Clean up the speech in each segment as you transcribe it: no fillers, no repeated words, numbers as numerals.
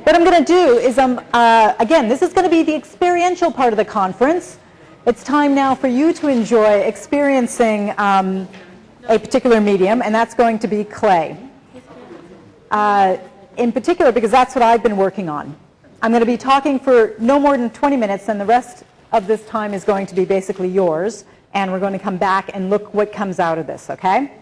What I'm going to do is, again, this is going to be the experiential part of the conference. It's time now for you to enjoy experiencing a particular medium, and that's going to be clay. In particular, because that's what I've been working on. I'm going to be talking for no more than 20 minutes, and the rest of this time is going to be basically yours, and we're going to come back and look what comes out of this, okay?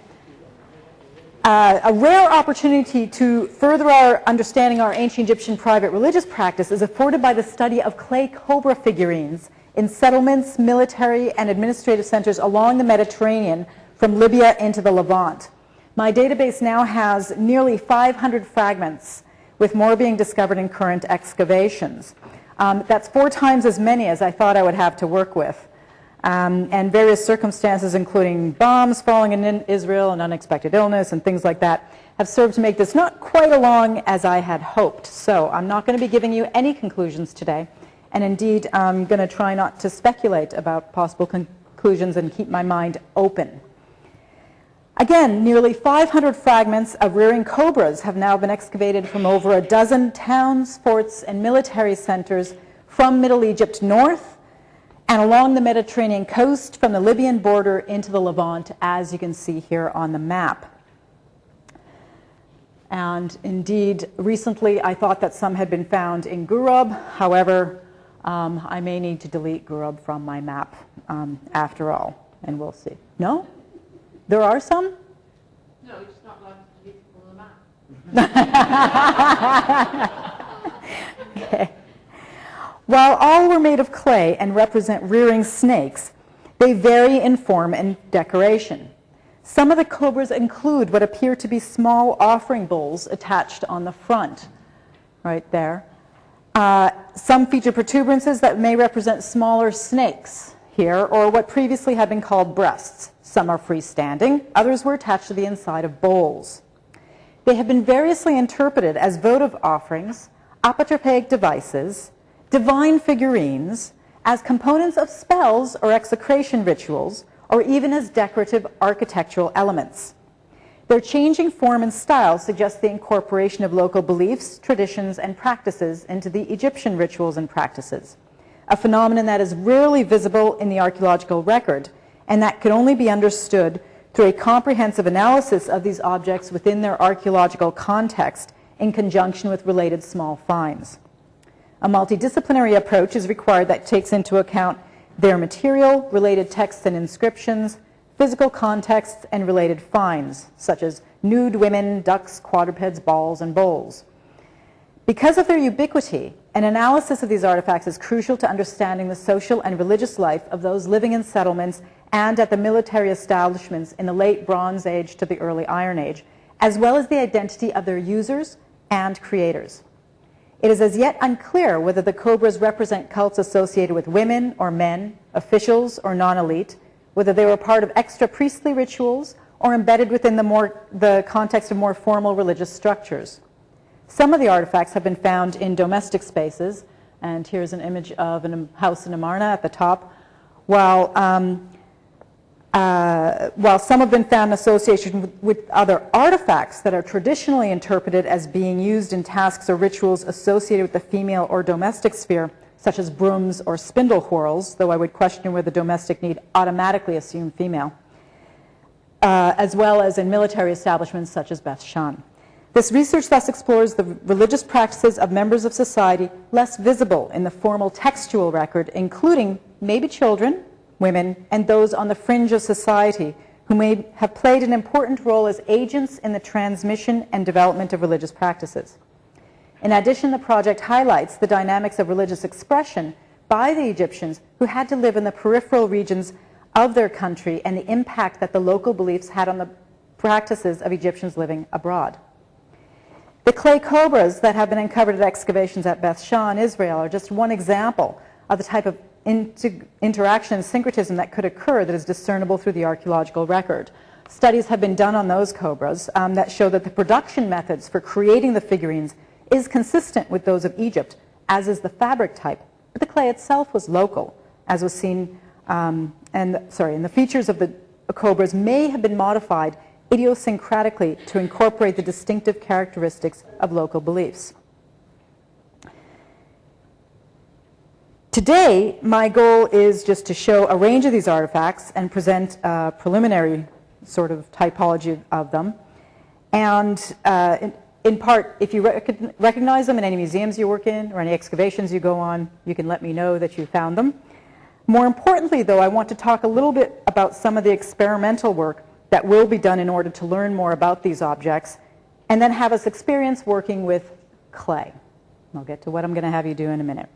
A rare opportunity to further our understanding of our ancient Egyptian private religious practice is afforded by the study of clay cobra figurines in settlements, military, and administrative centers along the Mediterranean from Libya into the Levant. My database now has nearly 500 fragments, with more being discovered in current excavations. That's 4 times as many as I thought I would have to work with. And various circumstances, including bombs falling in Israel and unexpected illness and things like that, have served to make this not quite as long as I had hoped. So I'm not going to be giving you any conclusions today. And indeed, I'm going to try not to speculate about possible conclusions and keep my mind open. Again, nearly 500 fragments of rearing cobras have now been excavated from over a dozen towns, forts, and military centers from Middle Egypt north and along the Mediterranean coast from the Libyan border into the Levant, as you can see here on the map. And indeed, recently I thought that some had been found in Gurub. However, I may need to delete Gurub from my map after all, and we'll see. No? There are some? No, it's not allowed to delete from the map. Okay. While all were made of clay and represent rearing snakes, they vary in form and decoration. Some of the cobras include what appear to be small offering bowls attached on the front, right there. Some feature protuberances that may represent smaller snakes here, or what previously had been called breasts. Some are freestanding, others were attached to the inside of bowls. They have been variously interpreted as votive offerings, apotropaic devices, divine figurines, as components of spells or execration rituals, or even as decorative architectural elements. Their changing form and style suggests the incorporation of local beliefs, traditions, and practices into the Egyptian rituals and practices, a phenomenon that is rarely visible in the archaeological record, and that can only be understood through a comprehensive analysis of these objects within their archaeological context in conjunction with related small finds. A multidisciplinary approach is required that takes into account their material, related texts and inscriptions, physical contexts, and related finds, such as nude women, ducks, quadrupeds, balls, and bowls. Because of their ubiquity, an analysis of these artifacts is crucial to understanding the social and religious life of those living in settlements and at the military establishments in the late Bronze Age to the early Iron Age, as well as the identity of their users and creators. It is as yet unclear whether the cobras represent cults associated with women or men, officials or non-elite, whether they were part of extra priestly rituals or embedded within the context of more formal religious structures. Some of the artifacts have been found in domestic spaces, and here's an image of a house in Amarna at the top, while some have been found in association with other artifacts that are traditionally interpreted as being used in tasks or rituals associated with the female or domestic sphere, such as brooms or spindle whorls, though I would question whether domestic need automatically assume female, as well as in military establishments such as Beth Shan. This research thus explores the religious practices of members of society less visible in the formal textual record, including maybe children, women, and those on the fringe of society who may have played an important role as agents in the transmission and development of religious practices. In addition, the project highlights the dynamics of religious expression by the Egyptians who had to live in the peripheral regions of their country and the impact that the local beliefs had on the practices of Egyptians living abroad. The clay cobras that have been uncovered at excavations at Beth Shan, Israel, are just one example of the type of interaction and syncretism that could occur that is discernible through the archaeological record. Studies have been done on those cobras that show that the production methods for creating the figurines is consistent with those of Egypt, as is the fabric type, but the clay itself was local, as was seen, and the features of the cobras may have been modified idiosyncratically to incorporate the distinctive characteristics of local beliefs. Today, my goal is just to show a range of these artifacts and present a preliminary sort of typology of them. And in part, if you recognize them in any museums you work in or any excavations you go on, you can let me know that you found them. More importantly, though, I want to talk a little bit about some of the experimental work that will be done in order to learn more about these objects, and then have us experience working with clay. I'll get to what I'm going to have you do in a minute.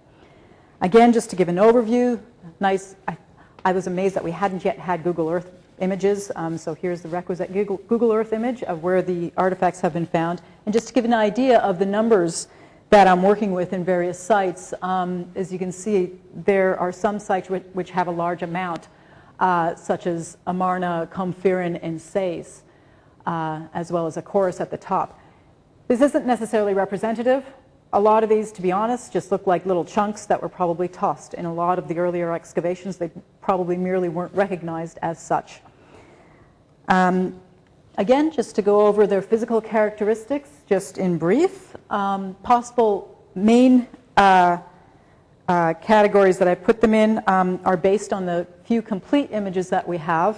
Again, just to give an overview, I was amazed that we hadn't yet had Google Earth images, so here's the requisite Google Earth image of where the artifacts have been found. And just to give an idea of the numbers that I'm working with in various sites, as you can see, there are some sites which have a large amount, such as Amarna, Comfirin, and Sais, as well as a chorus at the top. This isn't necessarily representative. A lot of these, to be honest, just look like little chunks that were probably tossed. In a lot of the earlier excavations, they probably merely weren't recognized as such. Again, just to go over their physical characteristics, just in brief, possible main categories that I put them in are based on the few complete images that we have.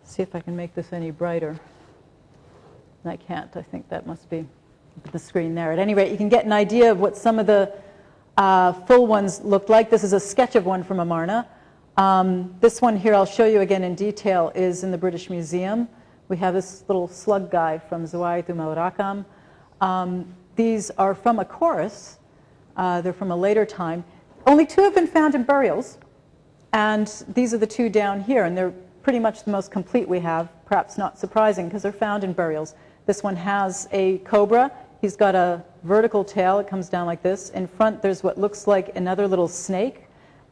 Let's see if I can make this any brighter. I can't. I think that must be the screen there. At any rate, you can get an idea of what some of the full ones looked like. This is a sketch of one from Amarna. This one here, I'll show you again in detail, is in the British Museum. We have this little slug guy from Zawaitu Maurakam. These are from a chorus. They're from a later time. Only two have been found in burials, and these are the two down here, and they're pretty much the most complete we have, perhaps not surprising, because they're found in burials. This one has a cobra. He's got a vertical tail. It comes down like this. In front, there's what looks like another little snake,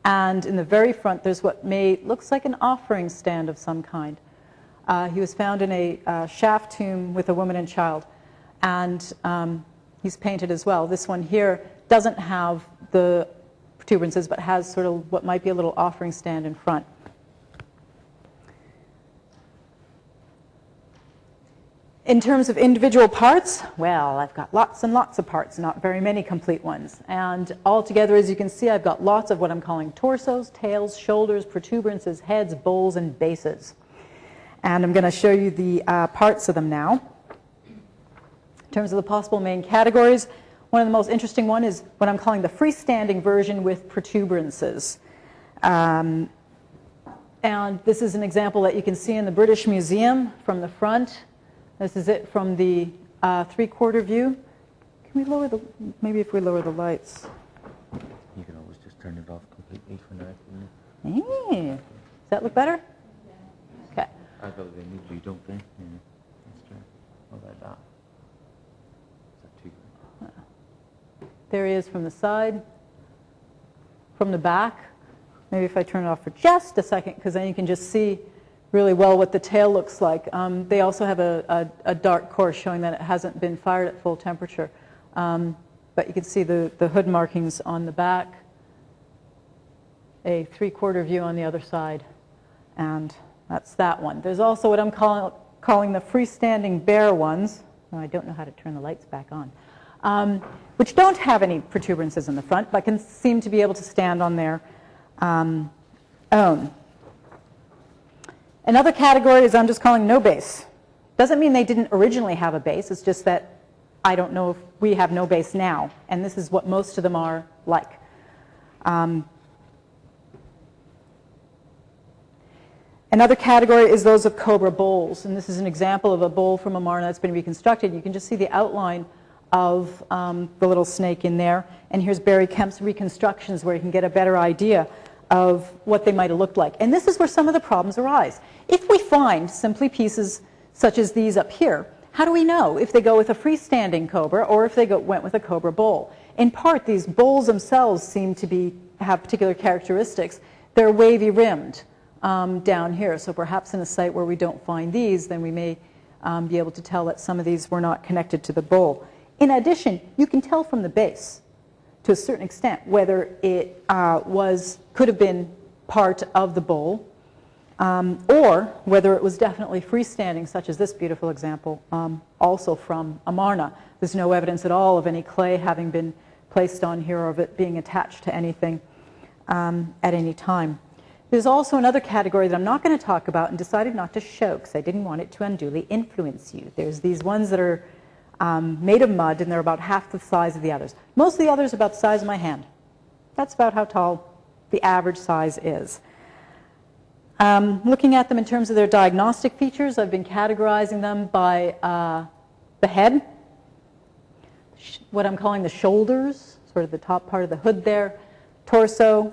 and in the very front, there's what looks like an offering stand of some kind. He was found in a shaft tomb with a woman and child, and he's painted as well. This one here doesn't have the protuberances, but has sort of what might be a little offering stand in front. In terms of individual parts, well, I've got lots and lots of parts, not very many complete ones. And altogether, as you can see, I've got lots of what I'm calling torsos, tails, shoulders, protuberances, heads, bowls, and bases. And I'm going to show you the parts of them now. In terms of the possible main categories, one of the most interesting one is what I'm calling the freestanding version with protuberances. And this is an example that you can see in the British Museum from the front. This is it from the three-quarter view. Can we lower the, maybe if we lower the lights. You can always just turn it off completely for now. Does that look better? Okay. I thought they need to, don't they? Yeah, that's true. What about that? Is that too? There he is from the side, from the back. Maybe if I turn it off for just a second, because then you can just see really well what the tail looks like. They also have a dark core showing that it hasn't been fired at full temperature. But you can see the hood markings on the back, a three-quarter view on the other side, and that's that one. There's also what I'm calling the freestanding bare ones. Oh, I don't know how to turn the lights back on, which don't have any protuberances in the front, but can seem to be able to stand on their own. Another category is I'm just calling no base. Doesn't mean they didn't originally have a base. It's just that I don't know if we have no base now. And this is what most of them are like. Another category is those of cobra bowls. And this is an example of a bowl from Amarna that's been reconstructed. You can just see the outline of the little snake in there. And here's Barry Kemp's reconstructions where you can get a better idea of what they might have looked like. And this is where some of the problems arise. If we find simply pieces such as these up here, how do we know if they go with a freestanding cobra or if they went with a cobra bowl? In part, these bowls themselves seem to have particular characteristics. They're wavy rimmed down here, so perhaps in a site where we don't find these, then we may be able to tell that some of these were not connected to the bowl. In addition, you can tell from the base, to a certain extent, whether it could have been part of the bowl or whether it was definitely freestanding, such as this beautiful example, also from Amarna. There's no evidence at all of any clay having been placed on here or of it being attached to anything. at any time. There's also another category that I'm not going to talk about and decided not to show because I didn't want it to unduly influence you. There's these ones that are made of mud, and they're about half the size of the others. Most of the others are about the size of my hand. That's about how tall the average size is. Looking at them in terms of their diagnostic features, I've been categorizing them by the head, what I'm calling the shoulders, sort of the top part of the hood there, torso,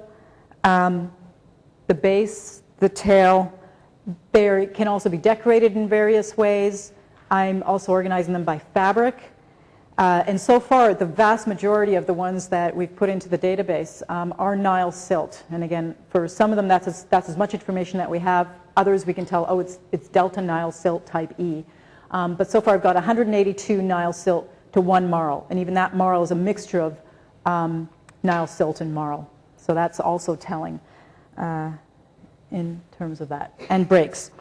the base, the tail. They can also be decorated in various ways. I'm also organizing them by fabric. And so far, the vast majority of the ones that we've put into the database are Nile silt. And again, for some of them, that's as much information that we have. Others, we can tell, oh, it's Delta Nile silt type E. But so far, I've got 182 Nile silt to 1 marl. And even that marl is a mixture of Nile silt and marl. So that's also telling in terms of that. And breaks.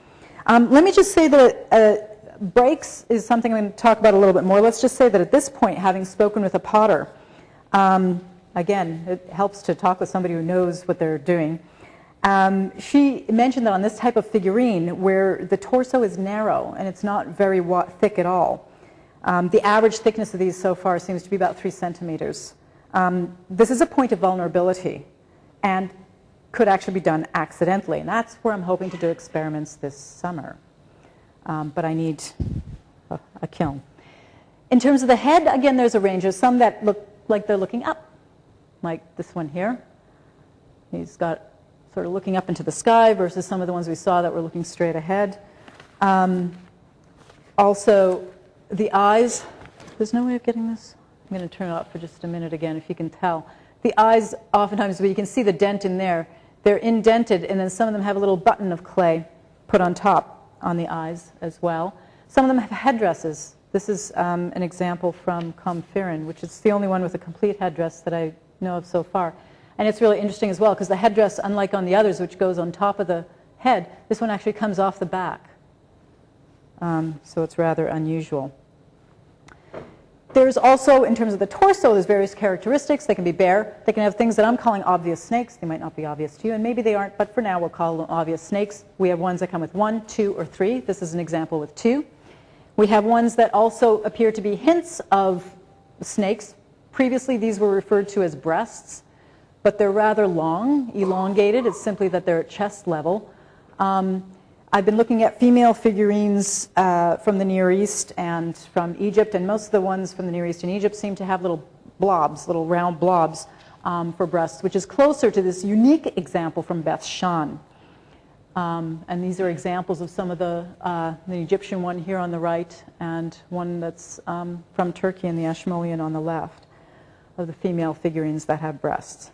Let me just say that breaks is something I'm going to talk about a little bit more. Let's just say that at this point, having spoken with a potter, again, it helps to talk with somebody who knows what they're doing. She mentioned that on this type of figurine, where the torso is narrow and it's not very thick at all, the average thickness of these so far seems to be about 3 centimeters. This is a point of vulnerability and could actually be done accidentally. And that's where I'm hoping to do experiments this summer. But I need a kiln. In terms of the head, again, there's a range. There's some that look like they're looking up, like this one here. He's got sort of looking up into the sky versus some of the ones we saw that were looking straight ahead. Also, the eyes. There's no way of getting this. I'm going to turn it up for just a minute again, if you can tell. The eyes, oftentimes, you can see the dent in there. They're indented, and then some of them have a little button of clay put on top on the eyes as well. Some of them have headdresses. This is an example from Comfirin, which is the only one with a complete headdress that I know of so far. And it's really interesting as well, because the headdress, unlike on the others, which goes on top of the head, this one actually comes off the back. So it's rather unusual. There's also, in terms of the torso, there's various characteristics. They can be bare. They can have things that I'm calling obvious snakes. They might not be obvious to you, and maybe they aren't, but for now we'll call them obvious snakes. We have ones that come with 1, 2, or 3. This is an example with 2. We have ones that also appear to be hints of snakes. Previously, these were referred to as breasts, but they're rather long, elongated. It's simply that they're at chest level. I've been looking at female figurines from the Near East and from Egypt, and most of the ones from the Near East and Egypt seem to have little blobs, little round blobs for breasts, which is closer to this unique example from Beth Shan. And these are examples of some of the Egyptian one here on the right and one that's from Turkey and the Ashmolean on the left of the female figurines that have breasts.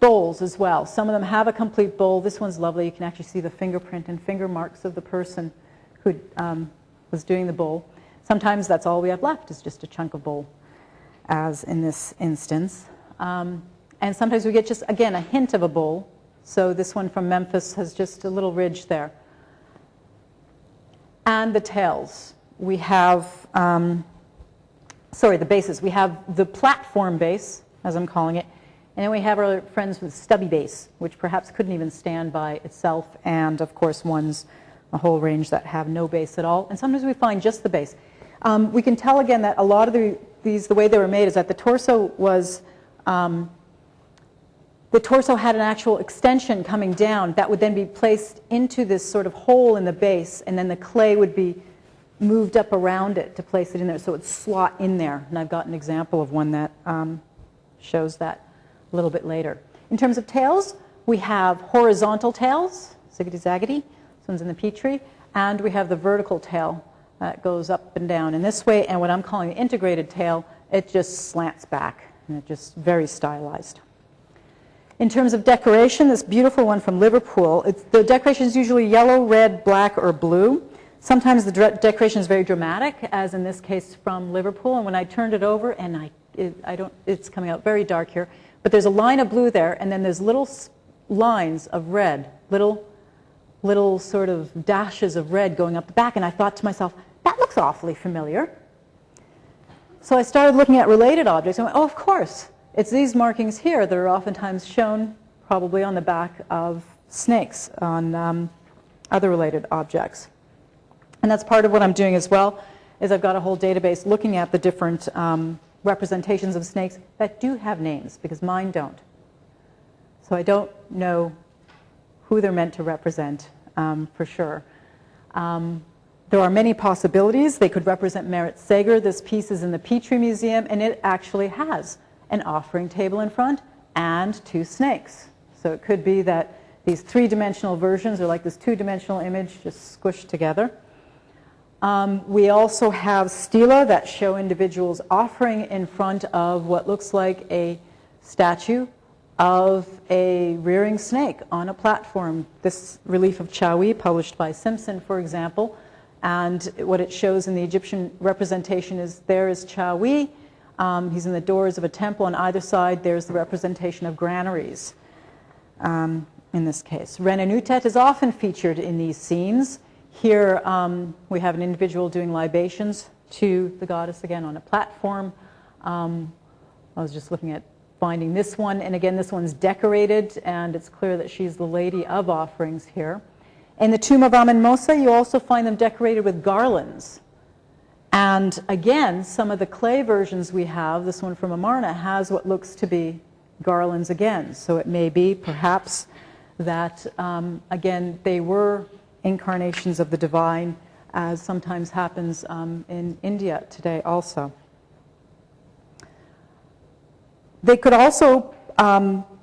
Bowls as well. Some of them have a complete bowl. This one's lovely. You can actually see the fingerprint and finger marks of the person who was doing the bowl. Sometimes that's all we have left is just a chunk of bowl, as in this instance. And sometimes we get just, again, a hint of a bowl. So this one from Memphis has just a little ridge there. And the tails. We have, the bases. We have the platform base, as I'm calling it. And then we have our friends with stubby base, which perhaps couldn't even stand by itself, and of course ones, a whole range that have no base at all. And sometimes we find just the base. We can tell again that a lot of these, the way they were made is that the torso was, the torso had an actual extension coming down that would then be placed into this sort of hole in the base, and then the clay would be moved up around it to place it in there, so it would slot in there. And I've got an example of one that shows that a little bit later. In terms of tails, we have horizontal tails, ziggity-zaggity, this one's in the Petrie, and we have the vertical tail that goes up and down in this way, and what I'm calling the integrated tail, it just slants back, and it's just very stylized. In terms of decoration, this beautiful one from Liverpool, the decoration is usually yellow, red, black, or blue. Sometimes the decoration is very dramatic, as in this case from Liverpool, and when I turned it over, and it's coming out very dark here, but there's a line of blue there, and then there's little lines of red, little sort of dashes of red going up the back, and I thought to myself, that looks awfully familiar. So I started looking at related objects, and I went, oh, of course, it's these markings here that are oftentimes shown probably on the back of snakes, on other related objects. And that's part of what I'm doing as well, is I've got a whole database looking at the different representations of snakes that do have names, because mine don't. So I don't know who they're meant to represent for sure. There are many possibilities. They could represent Merit Sager. This piece is in the Petrie Museum, and it actually has an offering table in front and two snakes. So it could be that these three-dimensional versions are like this two-dimensional image just squished together. We also have stela that show individuals offering in front of what looks like a statue of a rearing snake on a platform. This relief of Chawi, published by Simpson, for example, and what it shows in the Egyptian representation is there is Chawi. He's in the doors of a temple. On either side, there's the representation of granaries, in this case. Renenutet is often featured in these scenes. Here we have an individual doing libations to the goddess again on a platform. I was just looking at finding this one, and again this one's decorated, and it's clear that she's the lady of offerings here. In the tomb of Amen-Mosa, you also find them decorated with garlands. And again, some of the clay versions we have, this one from Amarna, has what looks to be garlands again. So it may be perhaps that, again, they were incarnations of the divine, as sometimes happens in India today also. They could also,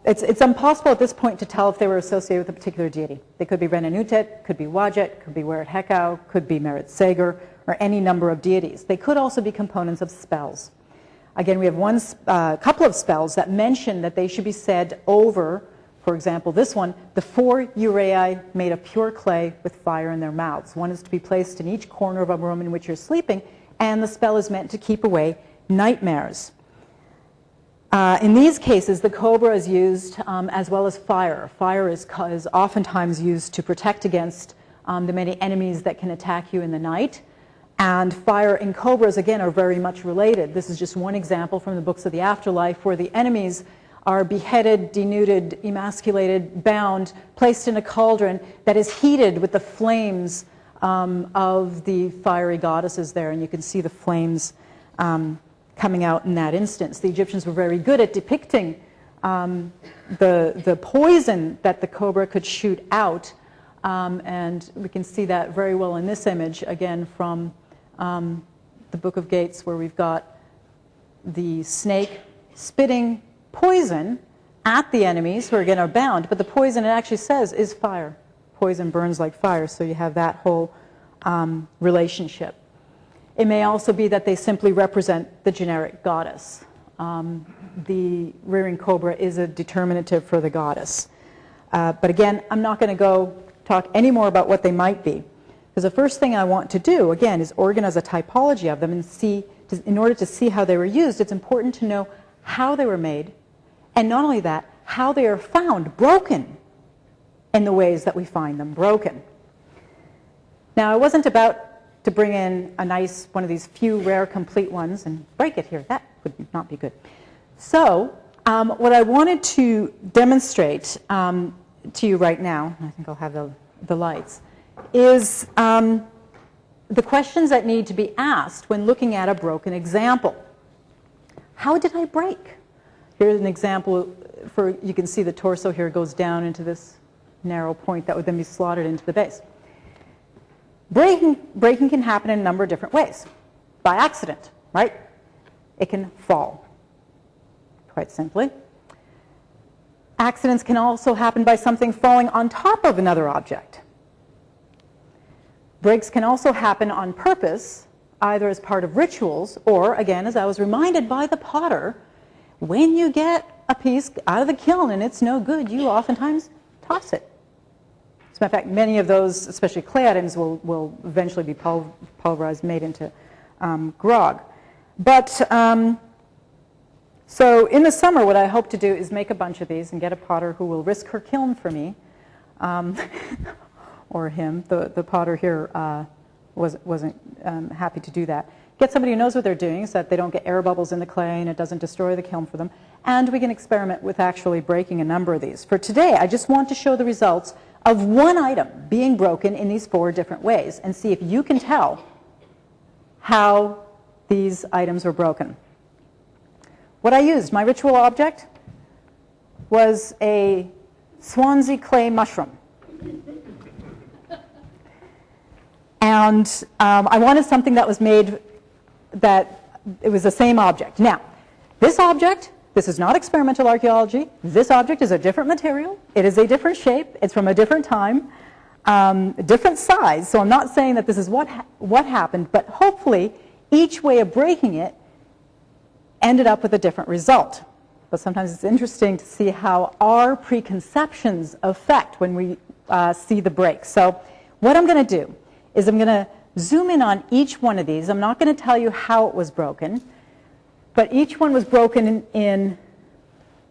it's impossible at this point to tell if they were associated with a particular deity. They could be Renenutet, could be Wajet, could be Weret Hekau, could be Merit Sager, or any number of deities. They could also be components of spells. Again, we have a couple of spells that mention that they should be said over, for example, this one, the 4 uraei made of pure clay with fire in their mouths. One is to be placed in each corner of a room in which you're sleeping, and the spell is meant to keep away nightmares. In these cases, the cobra is used as well as fire. Fire is oftentimes used to protect against the many enemies that can attack you in the night. And fire and cobras, again, are very much related. This is just one example from the books of the afterlife where the enemies are beheaded, denuded, emasculated, bound, placed in a cauldron that is heated with the flames of the fiery goddesses there. And you can see the flames coming out in that instance. The Egyptians were very good at depicting the poison that the cobra could shoot out. And we can see that very well in this image, again, from the Book of Gates, where we've got the snake spitting poison at the enemies, who again are bound, but the poison, it actually says, is fire. Poison burns like fire, so you have that whole relationship. It may also be that they simply represent the generic goddess. The rearing cobra is a determinative for the goddess. But again, I'm not going to go talk any more about what they might be. Because the first thing I want to do, again, is organize a typology of them and see, in order to see how they were used, it's important to know how they were made, and not only that, how they are found broken in the ways that we find them broken. Now, I wasn't about to bring in a nice, one of these few rare complete ones and break it here. That would not be good. So, what I wanted to demonstrate to you right now, and I think I'll have the lights, is the questions that need to be asked when looking at a broken example. How did I break? Here's an example for, you can see the torso here goes down into this narrow point that would then be slotted into the base. Breaking can happen in a number of different ways. By accident, right? It can fall, quite simply. Accidents can also happen by something falling on top of another object. Breaks can also happen on purpose, either as part of rituals, or, again, as I was reminded by the potter, when you get a piece out of the kiln and it's no good, you oftentimes toss it. As a matter of fact, many of those, especially clay items, will eventually be pulverized, made into grog. But, so in the summer, what I hope to do is make a bunch of these and get a potter who will risk her kiln for me, or him. The potter here wasn't happy to do that. get somebody who knows what they're doing so that they don't get air bubbles in the clay and it doesn't destroy the kiln for them. And we can experiment with actually breaking a number of these. For today, I just want to show the results of one item being broken in these 4 different ways and see if you can tell how these items were broken. What I used, my ritual object, was a Swansea clay mushroom. And I wanted something that was made that it was the same object. Now, this object, this is not experimental archaeology. This object is a different material. It is a different shape. It's from a different time, different size. So I'm not saying that this is what happened, but hopefully each way of breaking it ended up with a different result. But sometimes it's interesting to see how our preconceptions affect when we see the break. So what I'm going to do is I'm going to zoom in on each one of these. I'm not going to tell you how it was broken, but each one was broken in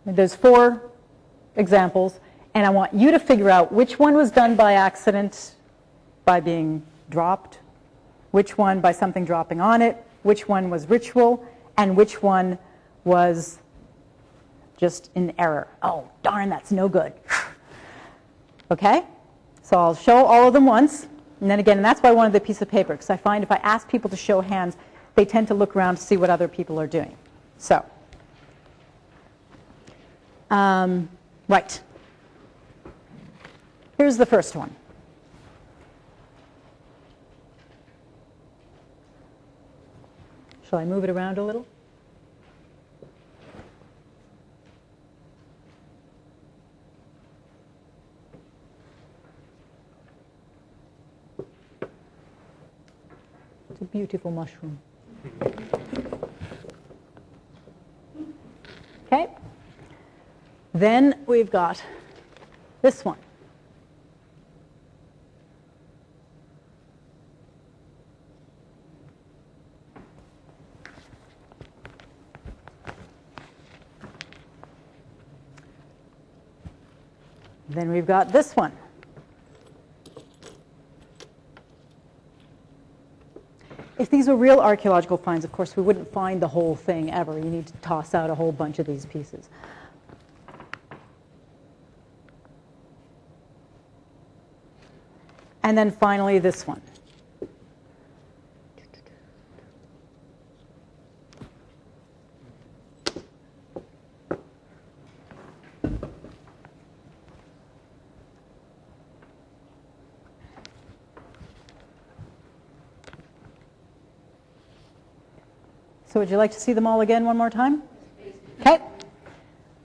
there's 4 examples, and I want you to figure out which one was done by accident, by being dropped, which one by something dropping on it, which one was ritual, and which one was just in error. Oh, darn, that's no good. Okay? So I'll show all of them once. And then again, and that's why I wanted the piece of paper, because I find if I ask people to show hands, they tend to look around to see what other people are doing. So, right. Here's the first one. Shall I move it around a little? A beautiful mushroom. Okay. Then we've got this one. Then we've got this one. If these were real archaeological finds, of course, we wouldn't find the whole thing ever. You need to toss out a whole bunch of these pieces. And then finally, this one. So would you like to see them all again one more time? Okay.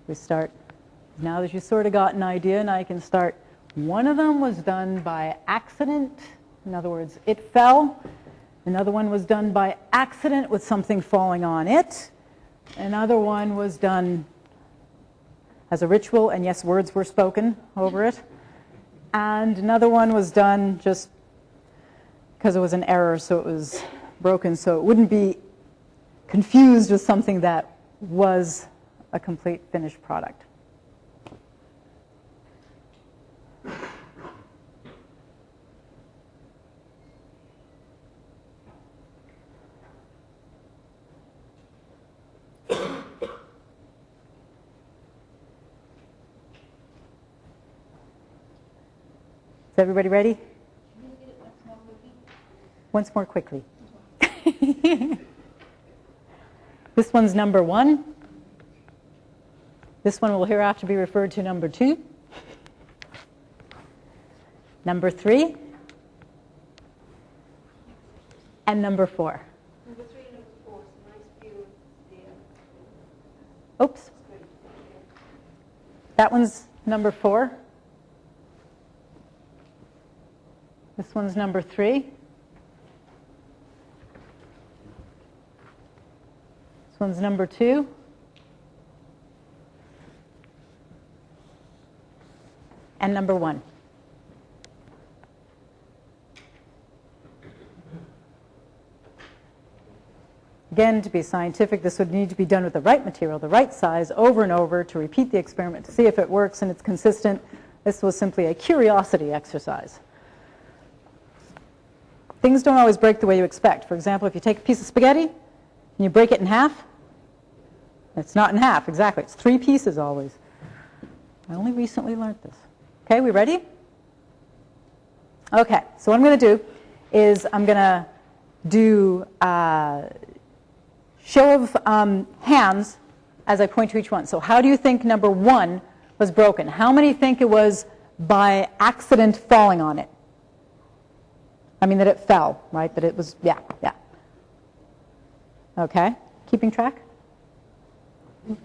We start. Now that you've sort of got an idea, and I can start. One of them was done by accident. In other words, it fell. Another one was done by accident with something falling on it. Another one was done as a ritual, and yes, words were spoken over it. And another one was done just because it was an error, so it was broken, so it wouldn't be confused with something that was a complete finished product. Is everybody ready? Once more quickly. This one's number 1. This one will hereafter be referred to number 2. Number 3. And number 4. Number 3 and number 4 is a nice view of the Oops. That one's number 4. This one's number 3. This one's number 2. And number 1. Again, to be scientific, this would need to be done with the right material, the right size, over and over to repeat the experiment to see if it works and it's consistent. This was simply a curiosity exercise. things don't always break the way you expect. For example, if you take a piece of spaghetti and you break it in half, it's not in half, exactly. It's 3 pieces always. I only recently learned this. Okay, we ready? Okay, so what I'm going to do is I'm going to do a show of hands as I point to each one. So how do you think number 1 was broken? How many think it was by accident falling on it? I mean that it fell, right? That it was, yeah. Okay, keeping track? You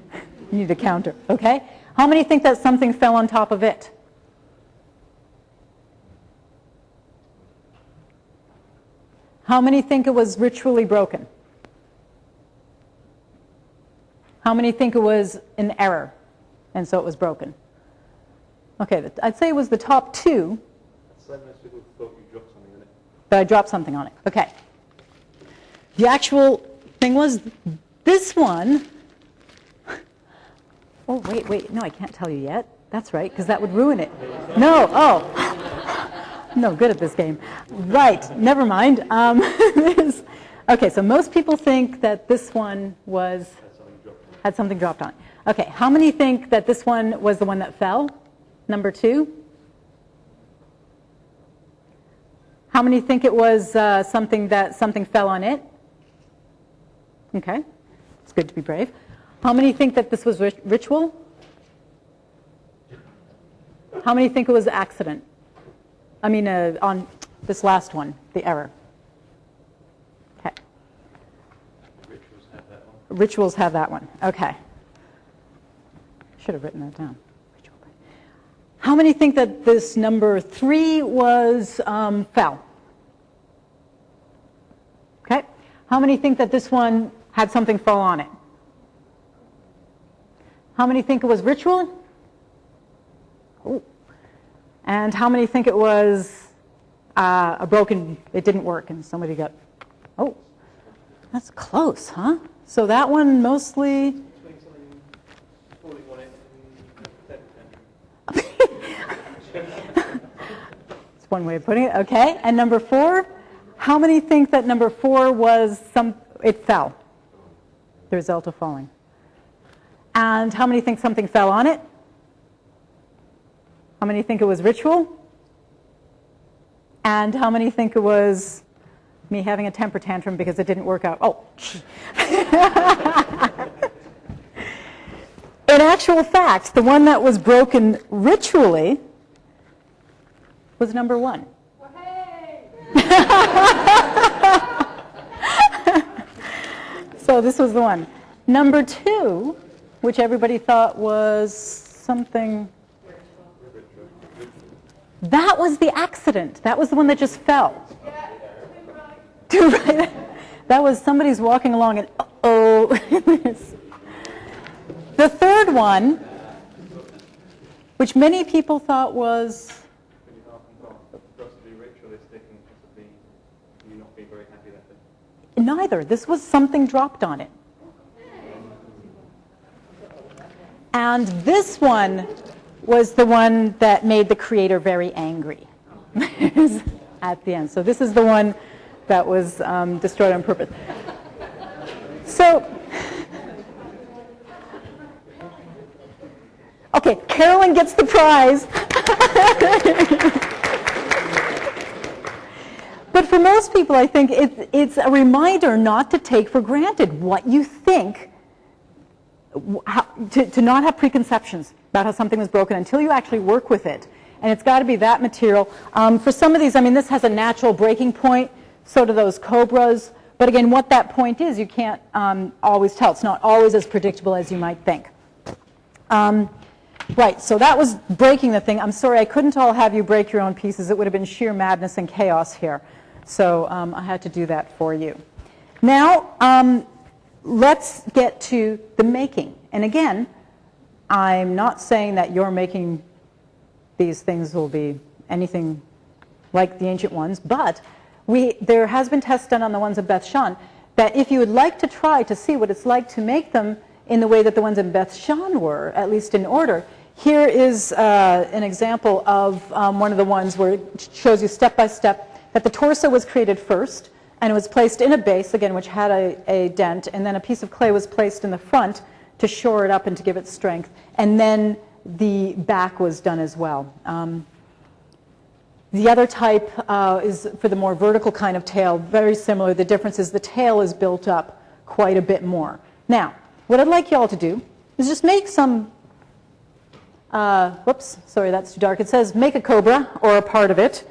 need a counter, okay? How many think that something fell on top of it? How many think it was ritually broken? How many think it was an error, and so it was broken? Okay, I'd say it was the top 2. Most people thought you dropped something on it. But I dropped something on it. Okay. The actual thing was this one. Oh, wait. No, I can't tell you yet. That's right, because that would ruin it. No, I'm no good at this game. Right, never mind. Okay, so most people think that this one had something dropped on it. Okay, how many think that this one was the one that fell? Number 2? How many think it was something fell on it? Okay, it's good to be brave. How many think that this was ritual? How many think it was accident? I mean, on this last one, the error. Okay. Rituals have that one. Okay. Should have written that down. How many think that this number 3 was fell? Okay. How many think that this one had something fall on it? How many think it was ritual? Ooh. And how many think it was a broken, it didn't work and somebody got, oh, that's close, huh? So that one mostly... That's one way of putting it, okay. And number 4, how many think that number 4 was it fell? The result of falling. And how many think something fell on it? How many think it was ritual? And how many think it was me having a temper tantrum because it didn't work out? Oh. In actual fact, the one that was broken ritually was number 1. Well, hey! So this was the one. Number 2, which everybody thought was something... That was the accident. That was the one that just fell. Yeah, that was somebody's walking along and, uh-oh. The third one, which many people thought was... Neither. This was something dropped on it. And this one was the one that made the creator very angry at the end. So this is the one that was destroyed on purpose. So, okay, Carolyn gets the prize. But for most people, I think it's a reminder not to take for granted what you think, to not have preconceptions about how something was broken until you actually work with it. And it's got to be that material. For some of these, I mean, this has a natural breaking point, so do those cobras. But again, what that point is, you can't always tell. It's not always as predictable as you might think. Right, so that was breaking the thing. I'm sorry, I couldn't all have you break your own pieces. It would have been sheer madness and chaos here. So I had to do that for you. Now, let's get to the making. And again, I'm not saying that your making these things will be anything like the ancient ones, but there has been tests done on the ones of Beth Shan that if you would like to try to see what it's like to make them in the way that the ones in Beth Shan were, at least in order, here is an example of one of the ones where it shows you step by step that the torso was created first, and it was placed in a base, again, which had a dent, and then a piece of clay was placed in the front to shore it up and to give it strength, and then the back was done as well. The other type is for the more vertical kind of tail, very similar. The difference is the tail is built up quite a bit more. Now, what I'd like you all to do is just make some, whoops, sorry, that's too dark. It says make a cobra or a part of it,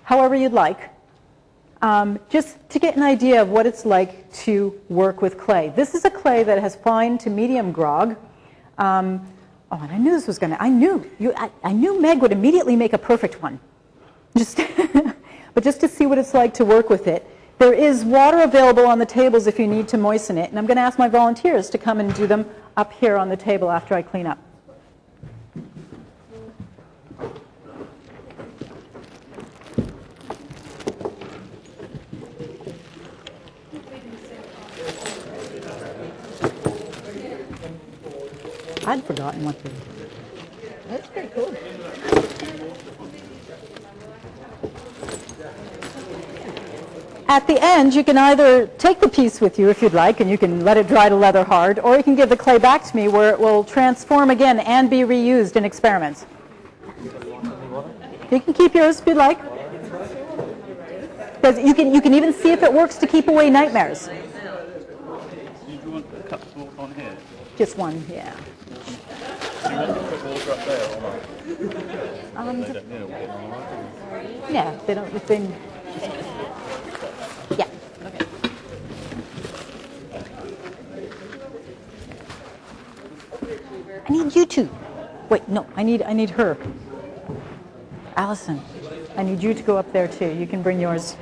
however you'd like, just to get an idea of what it's like to work with clay. This is a clay that has fine to medium grog. Oh, and I knew this was going to, I knew Meg would immediately make a perfect one. But just to see what it's like to work with it. There is water available on the tables if you need to moisten it, and I'm going to ask my volunteers to come and do them up here on the table after I clean up. I'd forgotten what the... That's pretty cool. At the end, you can either take the piece with you if you'd like, and you can let it dry to leather hard, or you can give the clay back to me where it will transform again and be reused in experiments. You can keep yours if you'd like. Because you can even see if it works to keep away nightmares. Do you want a cup of water on here? Just one, yeah. Do you want to put water up there or not? They don't know what all right. Yeah, they don't, if they... Yeah. Okay. I need you two. Wait, no, I need her. Allison, I need you to go up there too. You can bring yours.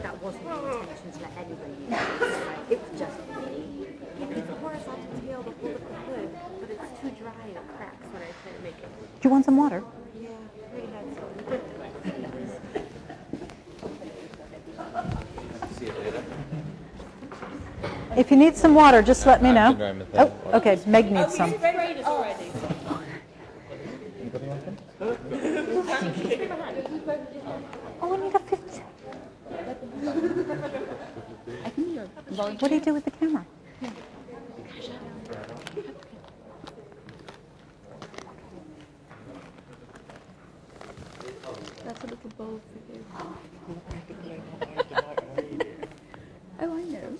That wasn't the intention to let anybody use. It was just me. It's a horizontal tail to hold up the hood, but it's too dry and it cracks when I try to make it. Do you want some water? Yeah, pretty nice. If you need some water, just let me know. Oh, okay, Meg needs some. Oh, I need a picture. What do you do with the camera? That's a little bowl for you. Oh, I know.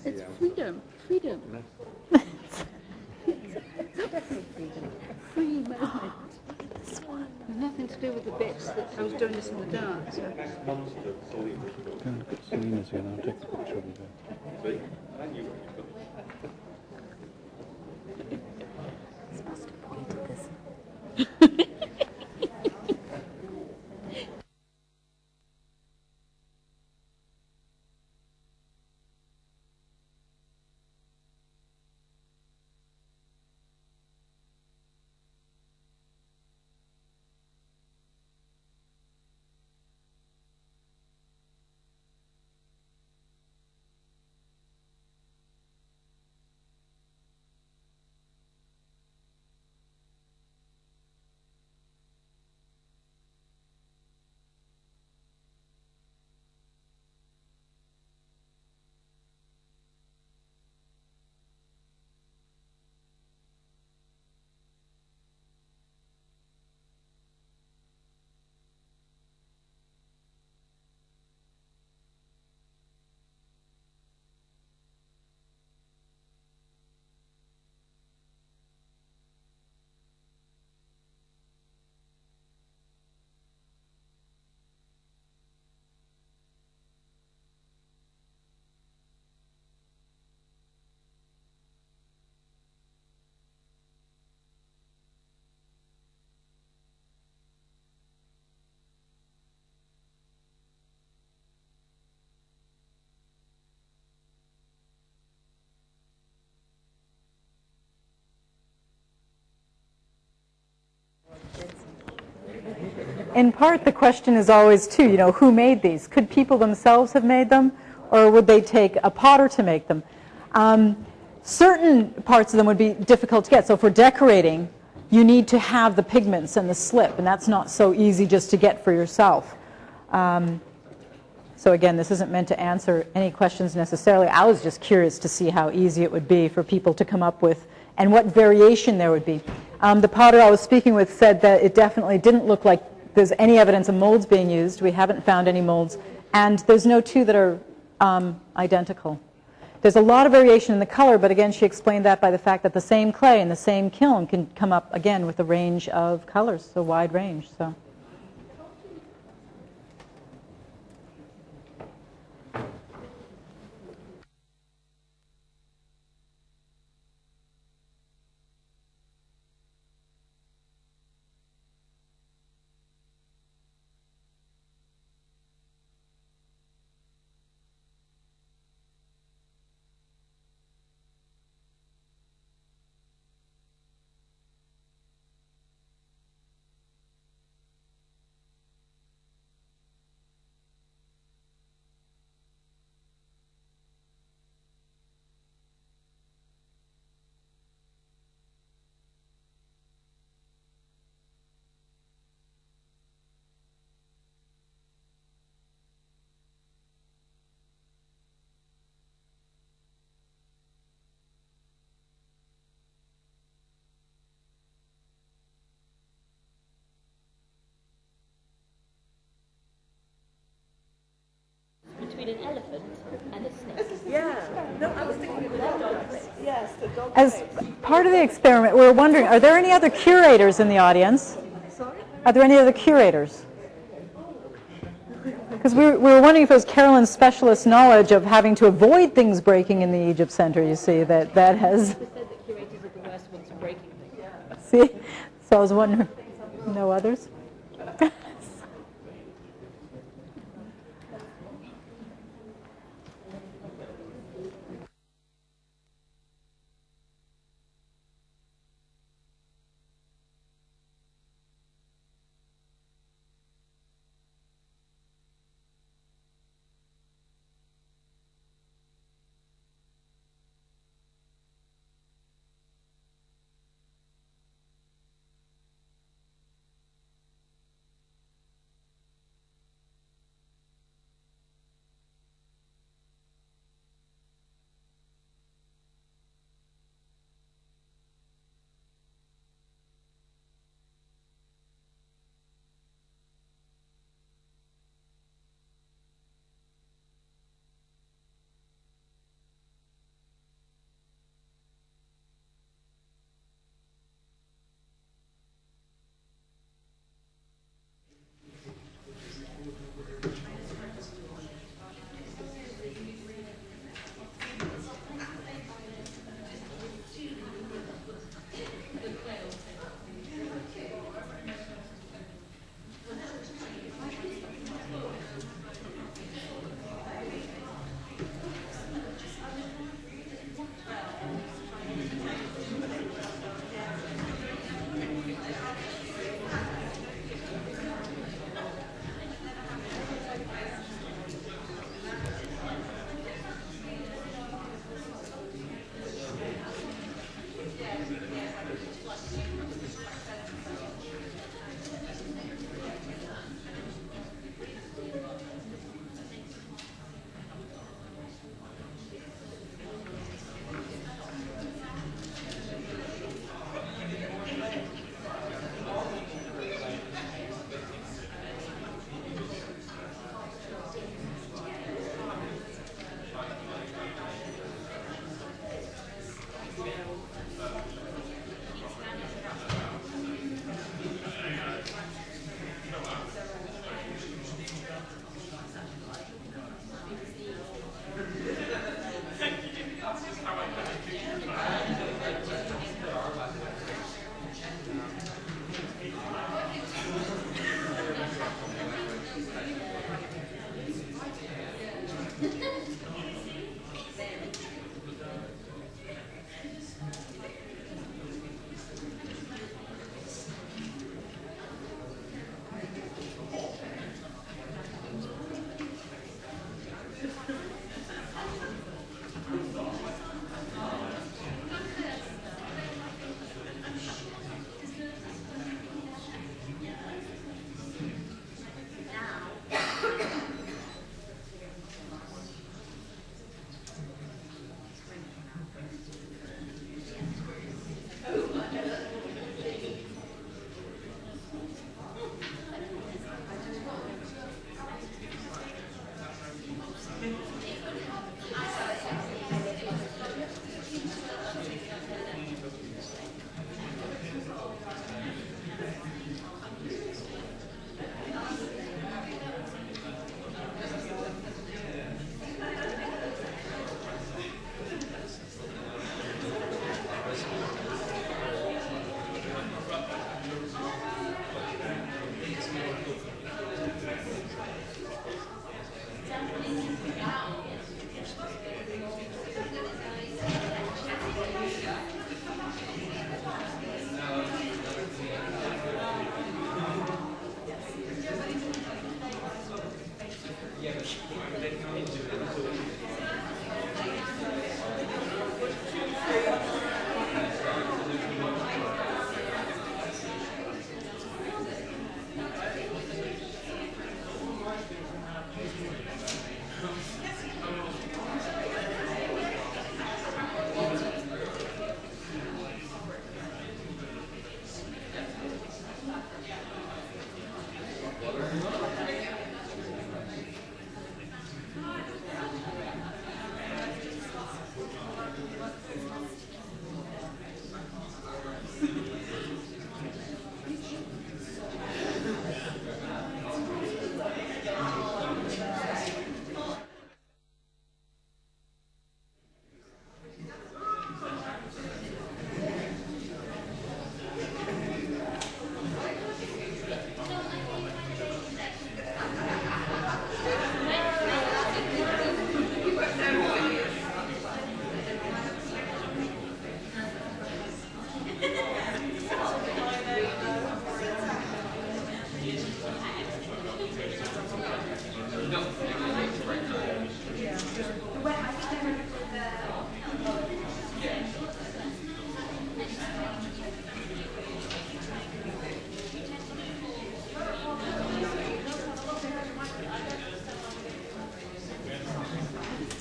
It's freedom. Freedom. Free moment. Nothing to do with the bits that I was doing this in the dark. So. Go and look at Selena's here and I'll take a picture of you there. Supposed to point at this. in part, the question is always, too, who made these? Could people themselves have made them, or would they take a potter to make them? Certain parts of them would be difficult to get. So for decorating, you need to have the pigments and the slip, and that's not so easy just to get for yourself. So again, this isn't meant to answer any questions necessarily. I was just curious to see how easy it would be for people to come up with and what variation there would be. The potter I was speaking with said that it definitely didn't look like there's any evidence of molds being used. We haven't found any molds. And there's no two that are identical. There's a lot of variation in the color, but again, she explained that by the fact that the same clay in the same kiln can come up, again, with a range of colors, a wide range. So. Between an elephant and a snake. Yeah. No, I was thinking of the dog face. Yes, the dog As face. part of the experiment, we were wondering, are there any other curators in the audience? Sorry? Are there any other curators? Because we were wondering if it was Carolyn's specialist knowledge of having to avoid things breaking in the Egypt Center, you see, that has... They said that curators are the worst ones for breaking things. See? So I was wondering, no others?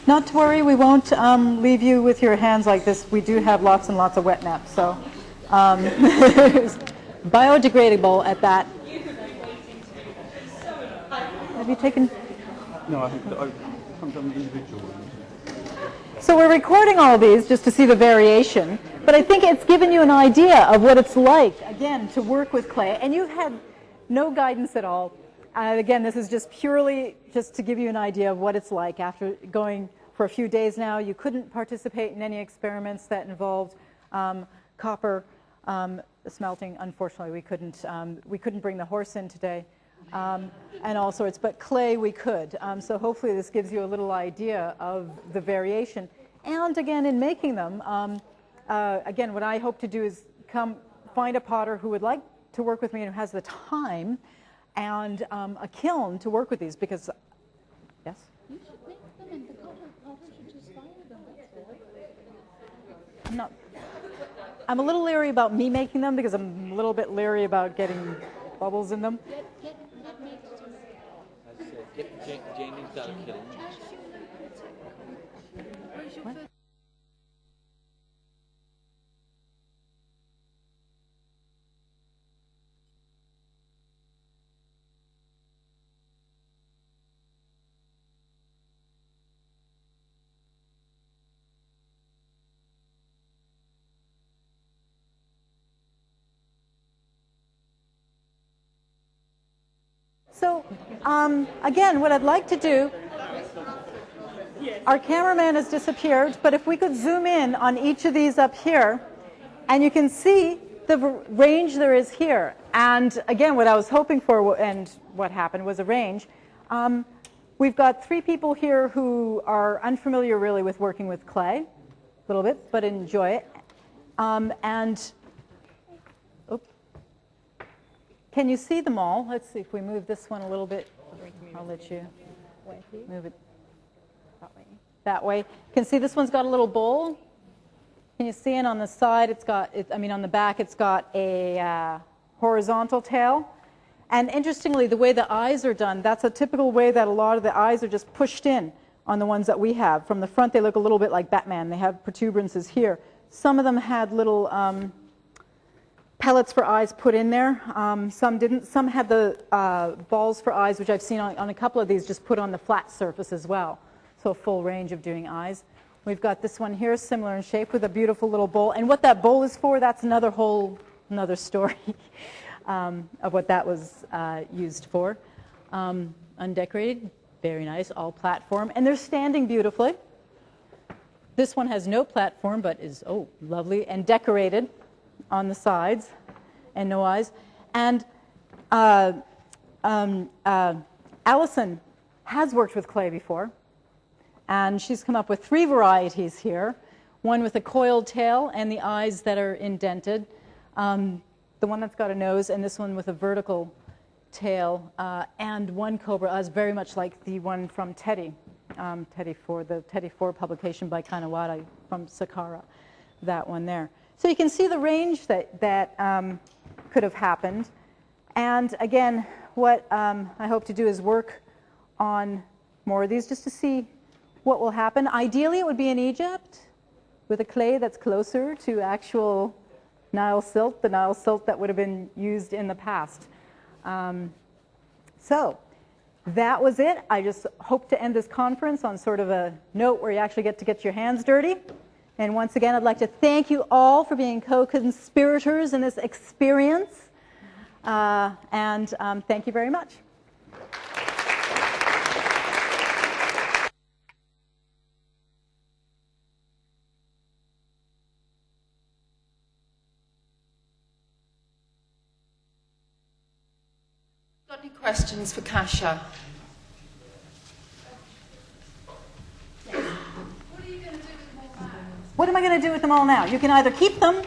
Not to worry, we won't leave you with your hands like this. We do have lots and lots of wet naps, so biodegradable at that. Have you taken? No, I think that I've done the individual ones. So we're recording all these just to see the variation, but I think it's given you an idea of what it's like, again, to work with clay. And you've had no guidance at all. Again, this is just purely just to give you an idea of what it's like after going for a few days now. You couldn't participate in any experiments that involved copper smelting. Unfortunately, we couldn't bring the horse in today. And all sorts, but clay we could. So hopefully this gives you a little idea of the variation. And again, in making them, again, what I hope to do is find a potter who would like to work with me and who has the time and a kiln to work with these, because, yes? You should make them and the copper should just fire them, that's all. I'm a little leery about me making them because I'm a little bit leery about getting bubbles in them. Janie's got a kiln. What? So, again, what I'd like to do, our cameraman has disappeared, but if we could zoom in on each of these up here, and you can see the range there is here. And again, what I was hoping for and what happened was a range. We've got 3 people here who are unfamiliar really with working with clay, a little bit, but enjoy it. Can you see them all? Let's see if we move this one a little bit. I'll let you move it that way. You can see this one's got a little bowl. Can you see it on the side? It's got, on the back, it's got a horizontal tail. And interestingly, the way the eyes are done, that's a typical way that a lot of the eyes are just pushed in on the ones that we have. From the front, they look a little bit like Batman. They have protuberances here. Some of them had little pellets for eyes put in there. Some didn't. Some had the balls for eyes, which I've seen on a couple of these, just put on the flat surface as well. So a full range of doing eyes. We've got this one here, similar in shape, with a beautiful little bowl. And what that bowl is for, that's another story of what that was used for. Undecorated, very nice, all platform. And they're standing beautifully. This one has no platform, but is, lovely, and decorated on the sides, and no eyes. And Allison has worked with clay before, and she's come up with 3 varieties here. One with a coiled tail and the eyes that are indented. The one that's got a nose, and this one with a vertical tail, and one cobra is very much like the one from Teddy. Teddy 4, the Teddy 4 publication by Kanawada from Sakara, that one there. So you can see the range that could have happened. And again, what I hope to do is work on more of these just to see what will happen. Ideally, it would be in Egypt with a clay that's closer to actual Nile silt, the Nile silt that would have been used in the past. So that was it. I just hope to end this conference on sort of a note where you actually get to get your hands dirty. And once again, I'd like to thank you all for being co-conspirators in this experience. Thank you very much. Got any questions for Kasia? What am I going to do with them all now? You can either keep them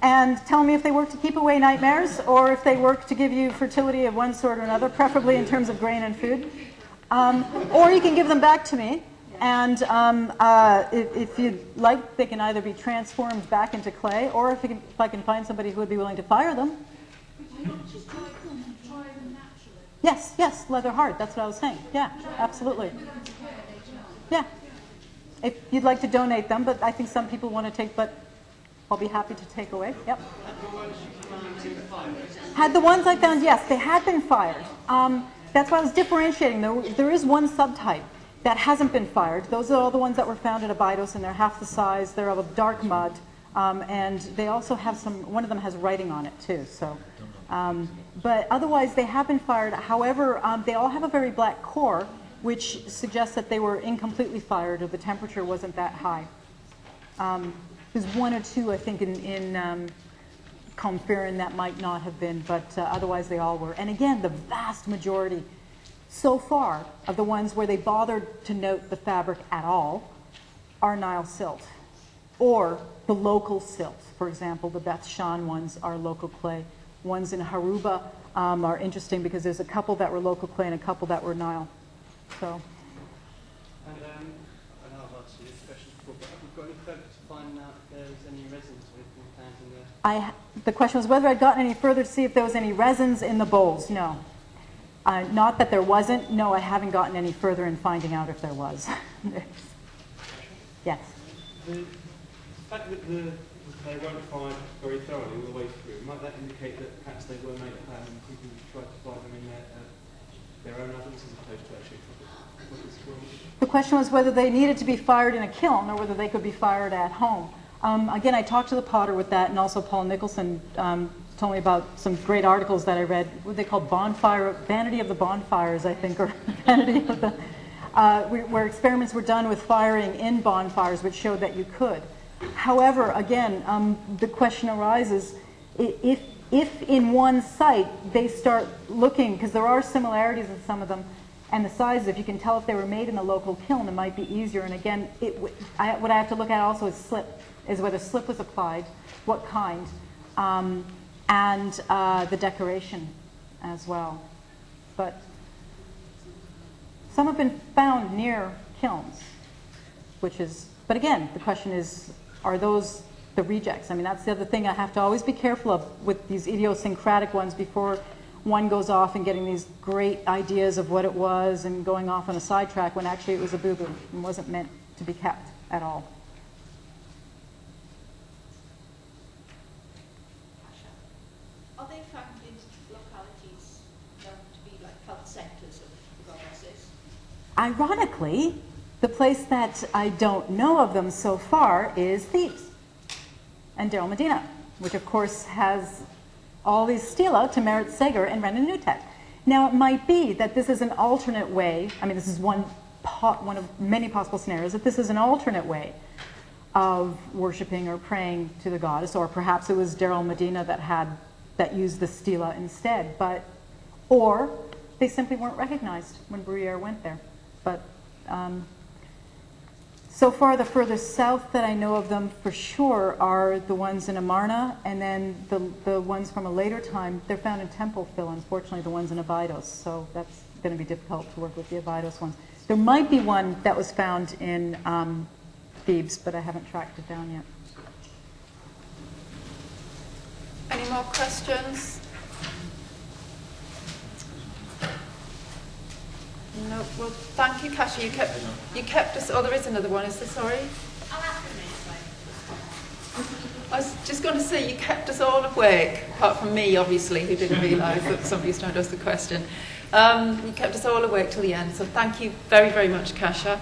and tell me if they work to keep away nightmares, or if they work to give you fertility of one sort or another, preferably in terms of grain and food. Or you can give them back to me, and if you'd like, they can either be transformed back into clay, or if I can find somebody who would be willing to fire them. Yes, leather hard. That's what I was saying. Yeah, absolutely. Yeah. if you'd like to donate them, but I think some people want to take, but I'll be happy to take away. Yep. Had the ones I found, yes, they had been fired. That's why I was differentiating. There is one subtype that hasn't been fired. Those are all the ones that were found at Abydos, and they're half the size. They're of dark mud, and they also have one of them has writing on it too. So, but otherwise they have been fired. However, they all have a very black core, which suggests that they were incompletely fired, or the temperature wasn't that high. There's one or two, I think, in Comfirin that might not have been, but otherwise they all were. And again, the vast majority so far of the ones where they bothered to note the fabric at all are Nile silt, or the local silt. For example, the Beth Shan ones are local clay. Ones in Haruba are interesting because there's a couple that were local clay and a couple that were Nile. So. And I know I've asked you this question before, but have you got any further to find out if there's any resins or anything found in there? The question was whether I'd gotten any further to see if there was any resins in the bowls. No. Not that there wasn't. No, I haven't gotten any further in finding out if there was. Yes. The fact that they weren't fired very thoroughly all the way through, might that indicate that perhaps they were made at home and people tried to fire them in their own ovens as opposed to actually what was going on? The question was whether they needed to be fired in a kiln or whether they could be fired at home. Again, I talked to the potter with that, and also Paul Nicholson told me about some great articles that I read. What they call Vanity of the Bonfires, I think, or Vanity of the, where experiments were done with firing in bonfires, which showed that you could. However, again, the question arises, if in one site they start looking, because there are similarities in some of them, and the sizes, if you can tell if they were made in a local kiln, it might be easier. And again, what I have to look at also is slip, is whether slip was applied, what kind, and the decoration as well. But some have been found near kilns, which is, but again, the question is, are those the rejects? I mean, that's the other thing I have to always be careful of with these idiosyncratic ones before one goes off and getting these great ideas of what it was and going off on a sidetrack when actually it was a boo-boo and wasn't meant to be kept at all. Are they found in localities known to be like cult centres of goddesses? Ironically, the place that I don't know of them so far is Thebes and Deir el-Medina, which of course has all these stela to Merit Seger and Renan Nutek. Now, it might be that this is an alternate way. I mean, this is one of many possible scenarios, that this is an alternate way of worshiping or praying to the goddess, or perhaps it was Deir el-Medina that used the stela instead. Or they simply weren't recognized when Bruyere went there. But so far, the furthest south that I know of them for sure are the ones in Amarna, and then the ones from a later time, they're found in Templeville, unfortunately, the ones in Abydos. So that's going to be difficult to work with the Abydos ones. There might be one that was found in Thebes, but I haven't tracked it down yet. Any more questions? No. Well, thank you, Kasia. You kept us. Oh, there is another one. Is there? Sorry. I was just going to say you kept us all awake, apart from me, obviously, who didn't realise that somebody was trying to ask the question. You kept us all awake till the end. So thank you very, very much, Kasia.